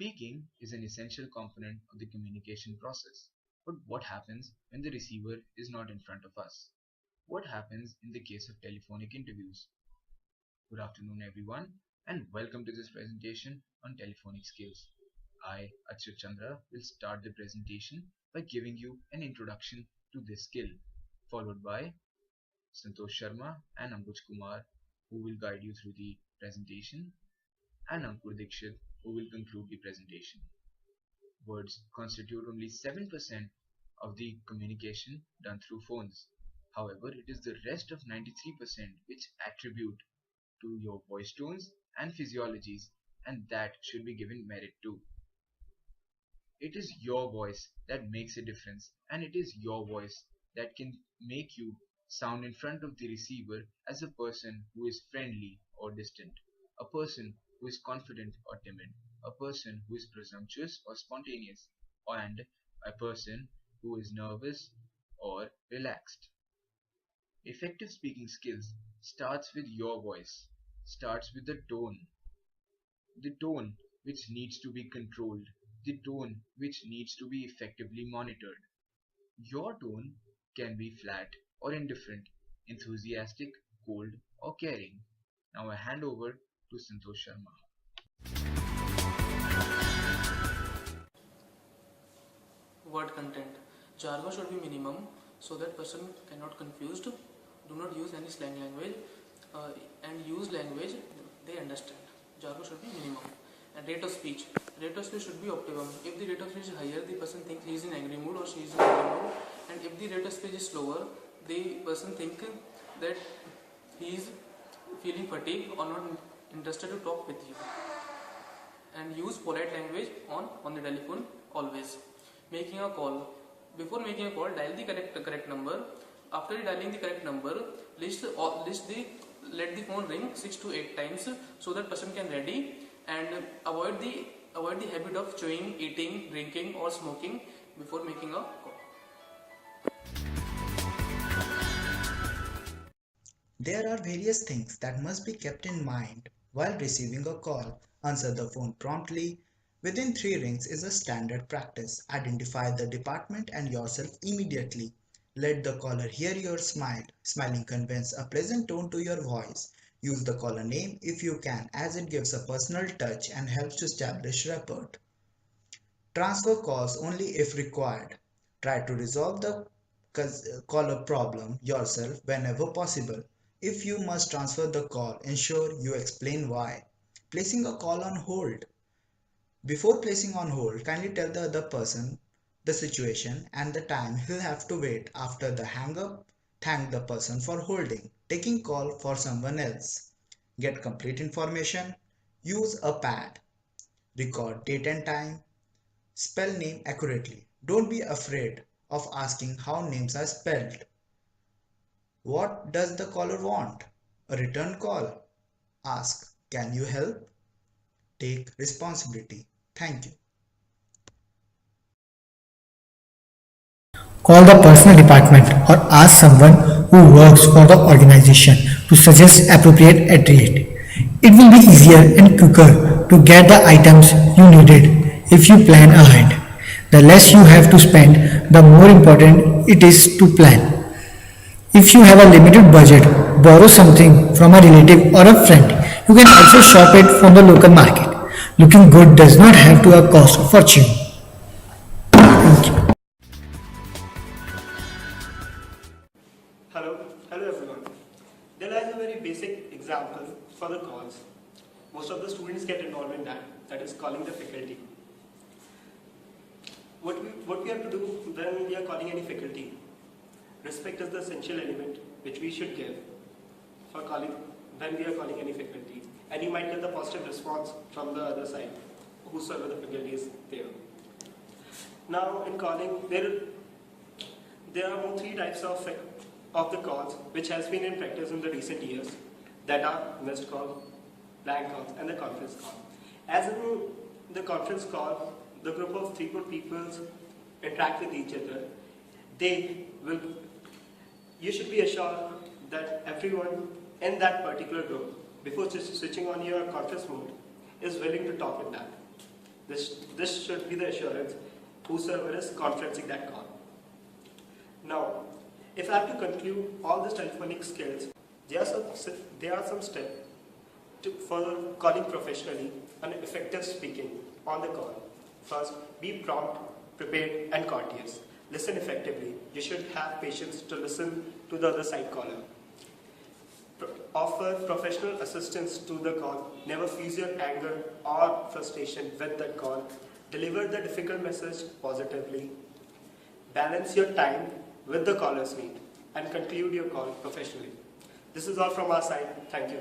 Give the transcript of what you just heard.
Speaking is an essential component of the communication process. But what happens when the receiver is not in front of us? What happens in the case of telephonic interviews? Good afternoon, everyone, and welcome to this presentation on telephonic skills. I, Achyut Chandra, will start the presentation by giving you an introduction to this skill, followed by Santosh Sharma and Ambuj Kumar, who will guide you through the presentation, and Ankur Dikshit, who will conclude the presentation. Words constitute only 7% of the communication done through phones. However, it is the rest of 93% which attribute to your voice tones and physiologies, and that should be given merit to. It is your voice that makes a difference, and it is your voice that can make you sound in front of the receiver as a person who is friendly or distant, a person who is confident or timid, a person who is presumptuous or spontaneous, and a person who is nervous or relaxed. Effective speaking skills starts with your voice, starts with the tone which needs to be controlled, the tone which needs to be effectively monitored. Your tone can be flat or indifferent, enthusiastic, cold, or caring. Now I hand over to Santosh Sharma. Word content. Jargon should be minimum so that person cannot confused. Do not use any slang language and use language they understand. Jargon should be minimum. And rate of speech. Rate of speech should be optimum. If the rate of speech is higher, the person thinks he is in angry mood or she is in angry mood. And if the rate of speech is lower, the person thinks that he is feeling fatigued or not interested to talk with you. And use polite language on the telephone always. Making a call. Before making a call, dial the correct number. After dialing the correct number, let the phone ring 6 to 8 times so that person can ready, and avoid the habit of chewing, eating, drinking or smoking before making a call. There are various things that must be kept in mind while receiving a call. Answer the phone promptly. Within 3 rings is a standard practice. Identify the department and yourself immediately. Let the caller hear your smile. Smiling conveys a pleasant tone to your voice. Use the caller name if you can, as it gives a personal touch and helps to establish rapport. Transfer calls only if required. Try to resolve the caller problem yourself whenever possible. If you must transfer the call, ensure you explain why. Placing a call on hold. Before placing on hold, kindly tell the other person the situation and the time he'll have to wait. After the hang up, thank the person for holding. Taking call for someone else. Get complete information. Use a pad. Record date and time. Spell name accurately. Don't be afraid of asking how names are spelled. What does the caller want? A return call. Ask, can you help? Take responsibility. Thank you. Call the personal department or ask someone who works for the organization to suggest appropriate etiquette. It will be easier and quicker to get the items you needed if you plan ahead. The less you have to spend, the more important it is to plan. If you have a limited budget, borrow something from a relative or a friend. You can also shop it from the local market. Looking good does not have to cost a fortune. Thank you. Hello everyone. There lies a very basic example for the calls. Most of the students get involved in that is calling the faculty. What we have to do when we are calling any faculty? Respect is the essential element which we should give for calling when we are calling any faculty. And you might get the positive response from the other side, whosoever the faculty is there. Now in calling, there are 3 types of the calls which has been in practice in the recent years, that are missed call, blank calls and the conference call. As in the conference call, the group of 3 people interact with each other. You should be assured that everyone in that particular group, before switching on your conference mode, is willing to talk in that. This should be the assurance whosoever is conferencing that call. Now, if I have to conclude all these telephonic skills, there are some steps for calling professionally and effective speaking on the call. First, be prompt, prepared, and courteous. Listen effectively. You should have patience to listen to the other side caller. Offer professional assistance to the call. Never fuse your anger or frustration with that call. Deliver the difficult message positively. Balance your time with the caller's need and conclude your call professionally. This is all from our side. Thank you.